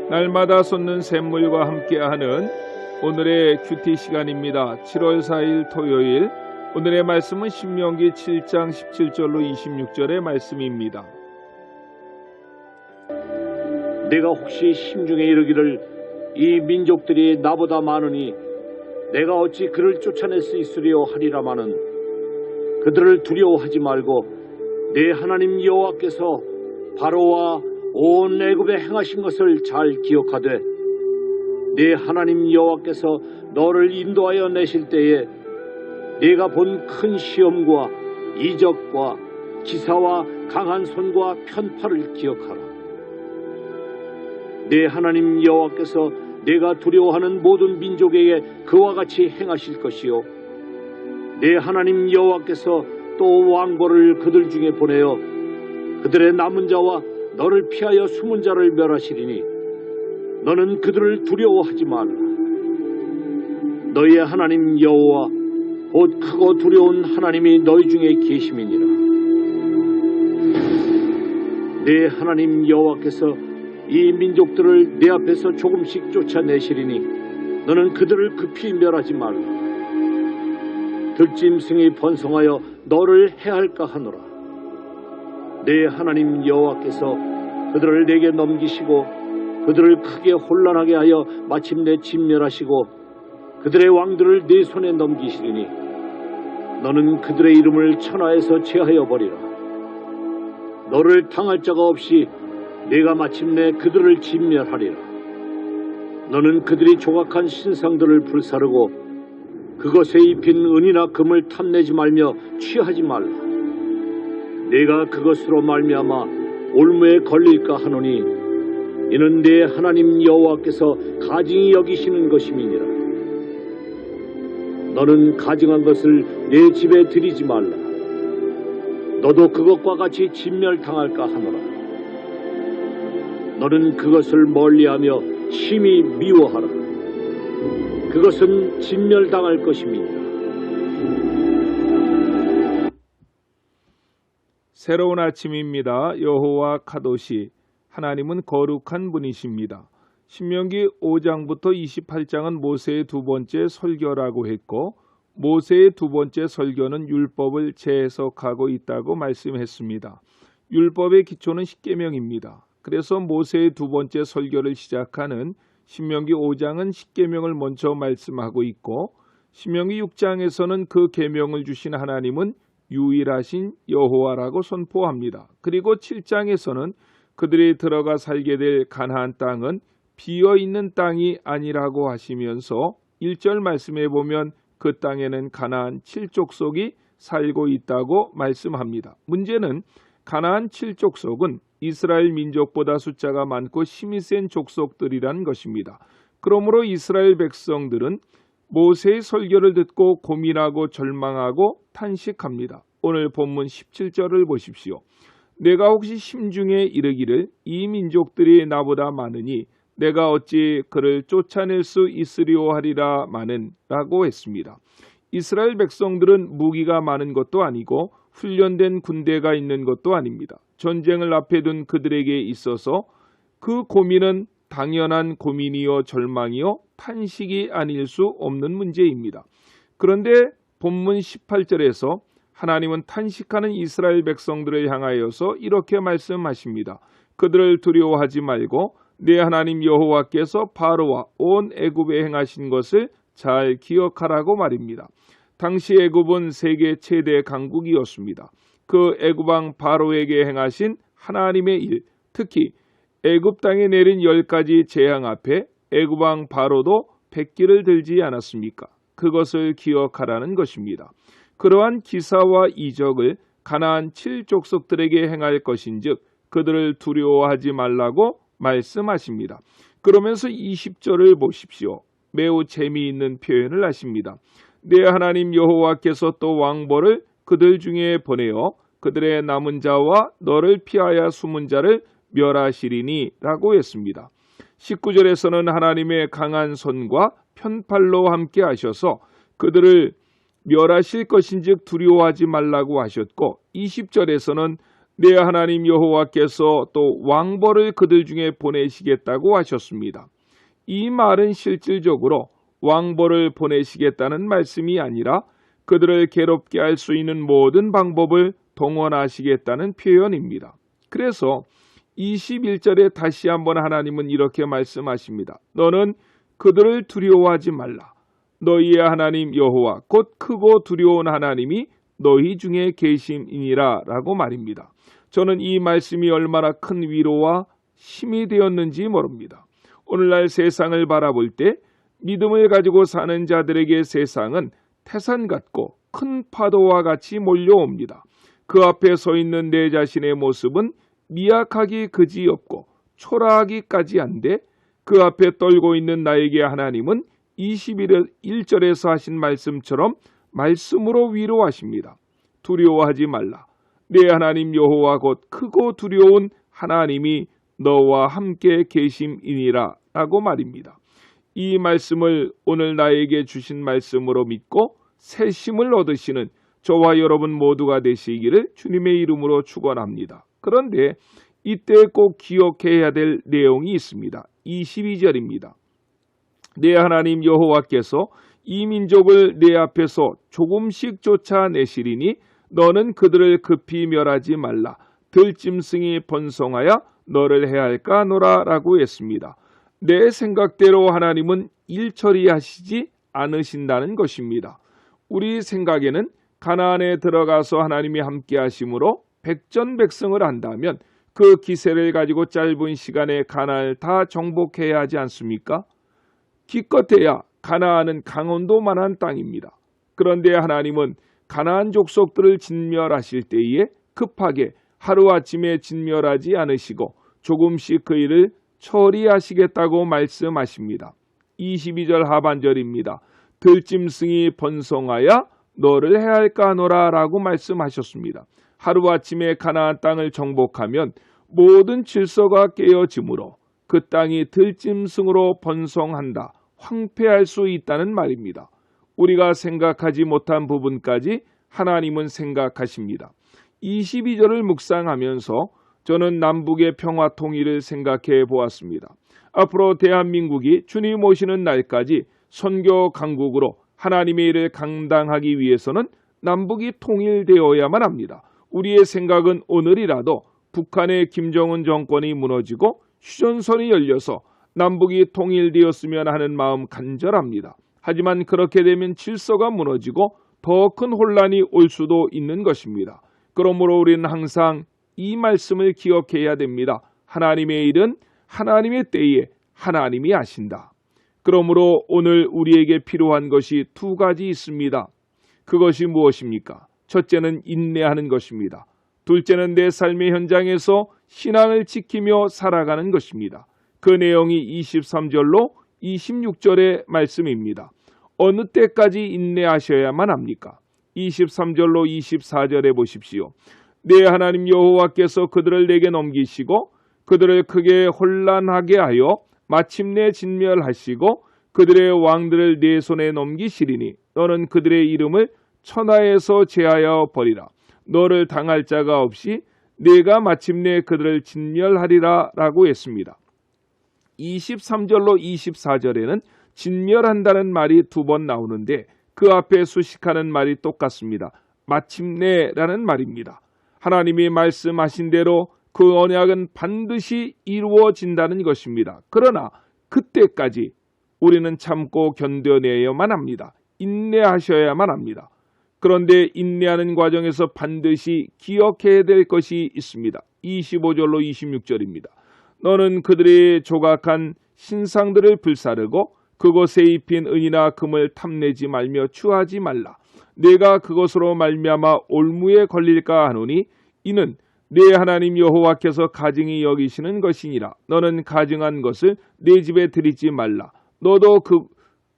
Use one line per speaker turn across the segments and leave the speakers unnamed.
날마다 솟는 샘물과 함께하는 오늘의 큐티 시간입니다. 7월 4일 토요일, 오늘의 말씀은 신명기 7장 17절로 26절의 말씀입니다.
내가 혹시 심중에 이르기를 이 민족들이 나보다 많으니 내가 어찌 그를 쫓아낼 수 있으리요 하리라마는 그들을 두려워하지 말고 내 하나님 여호와께서 바로와 온 애굽에 행하신 것을 잘 기억하되 내 하나님 여호와께서 너를 인도하여 내실 때에 네가 본 큰 시험과 이적과 기사와 강한 손과 편팔을 기억하라. 내 하나님 여호와께서 네가 두려워하는 모든 민족에게 그와 같이 행하실 것이요 내 하나님 여호와께서 또 왕벌을 그들 중에 보내어 그들의 남은 자와 너를 피하여 숨은 자를 멸하시리니 너는 그들을 두려워하지 말라. 너희의 하나님 여호와 곧 크고 두려운 하나님이 너희 중에 계심이니라. 내 하나님 여호와께서 이 민족들을 내 앞에서 조금씩 쫓아내시리니 너는 그들을 급히 멸하지 말라. 들짐승이 번성하여 너를 해할까 하노라. 내 하나님 여호와께서 그들을 내게 넘기시고 그들을 크게 혼란하게 하여 마침내 진멸하시고 그들의 왕들을 내 손에 넘기시리니 너는 그들의 이름을 천하에서 제하여 버리라. 너를 당할 자가 없이 내가 마침내 그들을 진멸하리라. 너는 그들이 조각한 신상들을 불사르고 그것에 입힌 은이나 금을 탐내지 말며 취하지 말라. 내가 그것으로 말미암아 올무에 걸릴까 하노니 이는 내 하나님 여호와께서 가증히 여기시는 것임이니라. 너는 가증한 것을 내 집에 들이지 말라. 너도 그것과 같이 진멸당할까 하노라. 너는 그것을 멀리하며 심히 미워하라. 그것은 진멸당할 것임이니라.
새로운 아침입니다. 여호와 카도시, 하나님은 거룩한 분이십니다. 신명기 5장부터 28장은 모세의 두 번째 설교라고 했고 모세의 두 번째 설교는 율법을 재해석하고 있다고 말씀했습니다. 율법의 기초는 십계명입니다. 그래서 모세의 두 번째 설교를 시작하는 신명기 5장은 십계명을 먼저 말씀하고 있고 신명기 6장에서는 그 계명을 주신 하나님은 유일하신 여호와라고 선포합니다. 그리고 7장에서는 그들이 들어가 살게 될 가나안 땅은 비어있는 땅이 아니라고 하시면서 1절 말씀에 보면 그 땅에는 가나안 7족속이 살고 있다고 말씀합니다. 문제는 가나안 7족속은 이스라엘 민족보다 숫자가 많고 힘이 센 족속들이란 것입니다. 그러므로 이스라엘 백성들은 모세의 설교를 듣고 고민하고 절망하고 탄식합니다. 오늘 본문 17절을 보십시오. 내가 혹시 심중에 이르기를 이 민족들이 나보다 많으니 내가 어찌 그를 쫓아낼 수 있으리오 하리라 마는 라고 했습니다. 이스라엘 백성들은 무기가 많은 것도 아니고 훈련된 군대가 있는 것도 아닙니다. 전쟁을 앞에 둔 그들에게 있어서 그 고민은 당연한 고민이요 절망이요 탄식이 아닐 수 없는 문제입니다. 그런데 본문 18절에서 하나님은 탄식하는 이스라엘 백성들을 향하여서 이렇게 말씀하십니다. 그들을 두려워하지 말고 내 하나님 여호와께서 바로와 온 애굽에 행하신 것을 잘 기억하라고 말입니다. 당시 애굽은 세계 최대 강국이었습니다. 그 애굽 왕 바로에게 행하신 하나님의 일, 특히 애굽 땅에 내린 10가지 재앙 앞에 애굽 왕 바로도 백기를 들지 않았습니까? 그것을 기억하라는 것입니다. 그러한 기사와 이적을 가나안 7족속들에게 행할 것인즉 그들을 두려워하지 말라고 말씀하십니다. 그러면서 20절을 보십시오. 매우 재미있는 표현을 하십니다. 내 하나님 여호와께서 또 왕벌을 그들 중에 보내어 그들의 남은 자와 너를 피하여 숨은 자를 멸하시리니 라고 했습니다. 19절에서는 하나님의 강한 손과 편팔로 함께 하셔서 그들을 멸하실 것인즉 두려워하지 말라고 하셨고 20절에서는 내 하나님 여호와께서 또 왕벌을 그들 중에 보내시겠다고 하셨습니다. 이 말은 실질적으로 왕벌을 보내시겠다는 말씀이 아니라 그들을 괴롭게 할 수 있는 모든 방법을 동원하시겠다는 표현입니다. 그래서 21절에 다시 한번 하나님은 이렇게 말씀하십니다. 너는 그들을 두려워하지 말라. 너희의 하나님 여호와 곧 크고 두려운 하나님이 너희 중에 계심이니라 라고 말입니다. 저는 이 말씀이 얼마나 큰 위로와 힘이 되었는지 모릅니다. 오늘날 세상을 바라볼 때 믿음을 가지고 사는 자들에게 세상은 태산 같고 큰 파도와 같이 몰려옵니다. 그 앞에 서 있는 내 자신의 모습은 미약하기 그지없고 초라하기까지 한데 그 앞에 떨고 있는 나에게 하나님은 21절에서 하신 말씀처럼 말씀으로 위로하십니다. 두려워하지 말라. 내 하나님 여호와 곧 크고 두려운 하나님이 너와 함께 계심이니라 라고 말입니다. 이 말씀을 오늘 나에게 주신 말씀으로 믿고 새 힘을 얻으시는 저와 여러분 모두가 되시기를 주님의 이름으로 축원합니다. 그런데 이때 꼭 기억해야 될 내용이 있습니다. 22절입니다. 내 하나님 여호와께서 이 민족을 내 앞에서 조금씩 쫓아내시리니 너는 그들을 급히 멸하지 말라. 들짐승이 번성하여 너를 해할까 하노라 라고 했습니다. 내 생각대로 하나님은 일 처리하시지 않으신다는 것입니다. 우리 생각에는 가나안에 들어가서 하나님이 함께 하심으로 백전백승을 한다면 그 기세를 가지고 짧은 시간에 가나안을 다 정복해야 하지 않습니까? 기껏해야 가나안은 강원도만한 땅입니다. 그런데 하나님은 가나안 족속들을 진멸하실 때에 급하게 하루아침에 진멸하지 않으시고 조금씩 그 일을 처리하시겠다고 말씀하십니다. 22절 하반절입니다. 들짐승이 번성하여 너를 해할까 하노라 라고 말씀하셨습니다. 하루아침에 가나안 땅을 정복하면 모든 질서가 깨어지므로 그 땅이 들짐승으로 번성한다, 황폐할 수 있다는 말입니다. 우리가 생각하지 못한 부분까지 하나님은 생각하십니다. 22절을 묵상하면서 저는 남북의 평화 통일을 생각해 보았습니다. 앞으로 대한민국이 주님 오시는 날까지 선교 강국으로 하나님의 일을 감당하기 위해서는 남북이 통일되어야만 합니다. 우리의 생각은 오늘이라도 북한의 김정은 정권이 무너지고 휴전선이 열려서 남북이 통일되었으면 하는 마음 간절합니다. 하지만 그렇게 되면 질서가 무너지고 더 큰 혼란이 올 수도 있는 것입니다. 그러므로 우리는 항상 이 말씀을 기억해야 됩니다. 하나님의 일은 하나님의 때에 하나님이 하신다. 그러므로 오늘 우리에게 필요한 것이 두 가지 있습니다. 그것이 무엇입니까? 첫째는 인내하는 것입니다. 둘째는 내 삶의 현장에서 신앙을 지키며 살아가는 것입니다. 그 내용이 23절로 26절의 말씀입니다. 어느 때까지 인내하셔야만 합니까? 23절로 24절에 보십시오. 내 하나님 여호와께서 그들을 내게 넘기시고 그들을 크게 혼란하게 하여 마침내 진멸하시고 그들의 왕들을 내 손에 넘기시리니 너는 그들의 이름을 천하에서 제하여 버리라. 너를 당할 자가 없이 내가 마침내 그들을 진멸하리라 라고 했습니다. 23절로 24절에는 진멸한다는 말이 두 번 나오는데 그 앞에 수식하는 말이 똑같습니다. 마침내라는 말입니다. 하나님이 말씀하신 대로 그 언약은 반드시 이루어진다는 것입니다. 그러나 그때까지 우리는 참고 견뎌내야만 합니다. 인내하셔야만 합니다. 그런데 인내하는 과정에서 반드시 기억해야 될 것이 있습니다. 25절로 26절입니다. 너는 그들의 조각한 신상들을 불사르고 그것에 입힌 은이나 금을 탐내지 말며 추하지 말라. 내가 그것으로 말미암아 올무에 걸릴까 하노니 이는 내 하나님 여호와께서 가증히 여기시는 것이니라. 너는 가증한 것을 내 집에 들이지 말라. 너도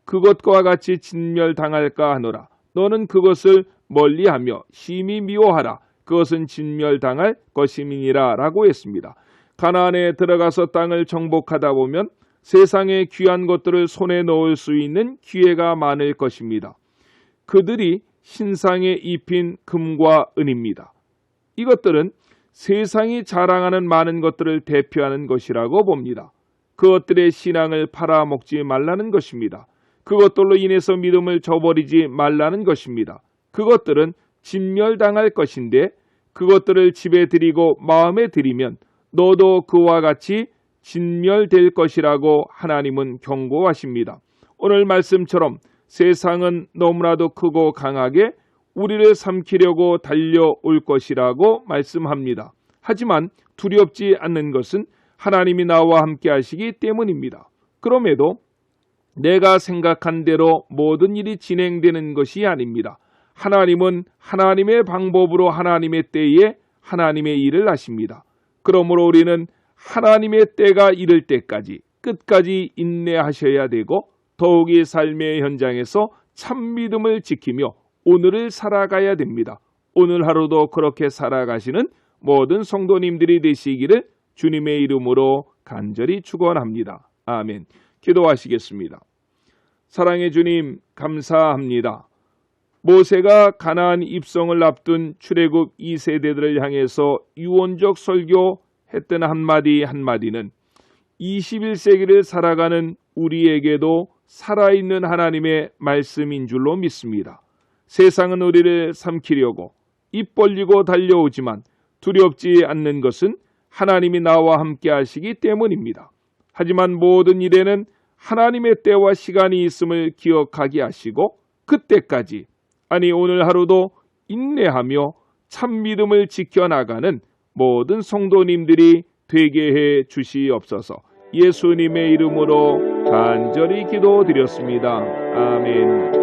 그것과 같이 진멸당할까 하노라. 너는 그것을 멀리하며 심히 미워하라. 그것은 진멸당할 것임이니라 라고 했습니다. 가나안에 들어가서 땅을 정복하다 보면 세상의 귀한 것들을 손에 넣을 수 있는 기회가 많을 것입니다. 그들이 신상에 입힌 금과 은입니다. 이것들은 세상이 자랑하는 많은 것들을 대표하는 것이라고 봅니다. 그것들의 신앙을 팔아먹지 말라는 것입니다. 그것들로 인해서 믿음을 저버리지 말라는 것입니다. 그것들은 진멸당할 것인데 그것들을 집에 들이고 마음에 들이면 너도 그와 같이 진멸될 것이라고 하나님은 경고하십니다. 오늘 말씀처럼 세상은 너무나도 크고 강하게 우리를 삼키려고 달려올 것이라고 말씀합니다. 하지만 두렵지 않는 것은 하나님이 나와 함께 하시기 때문입니다. 그럼에도 내가 생각한 대로 모든 일이 진행되는 것이 아닙니다. 하나님은 하나님의 방법으로 하나님의 때에 하나님의 일을 하십니다. 그러므로 우리는 하나님의 때가 이를 때까지 끝까지 인내하셔야 되고 더욱이 삶의 현장에서 참 믿음을 지키며 오늘을 살아가야 됩니다. 오늘 하루도 그렇게 살아가시는 모든 성도님들이 되시기를 주님의 이름으로 간절히 축원합니다. 아멘. 기도하시겠습니다. 사랑의 주님, 감사합니다. 모세가 가나안 입성을 앞둔 출애굽 2세대들을 향해서 유언적 설교했던 한마디 한마디는 21세기를 살아가는 우리에게도 살아있는 하나님의 말씀인 줄로 믿습니다. 세상은 우리를 삼키려고 입 벌리고 달려오지만 두렵지 않는 것은 하나님이 나와 함께 하시기 때문입니다. 하지만 모든 일에는 하나님의 때와 시간이 있음을 기억하게 하시고 그때까지, 아니 오늘 하루도 인내하며 참 믿음을 지켜나가는 모든 성도님들이 되게 해 주시옵소서. 예수님의 이름으로 간절히 기도드렸습니다. 아멘.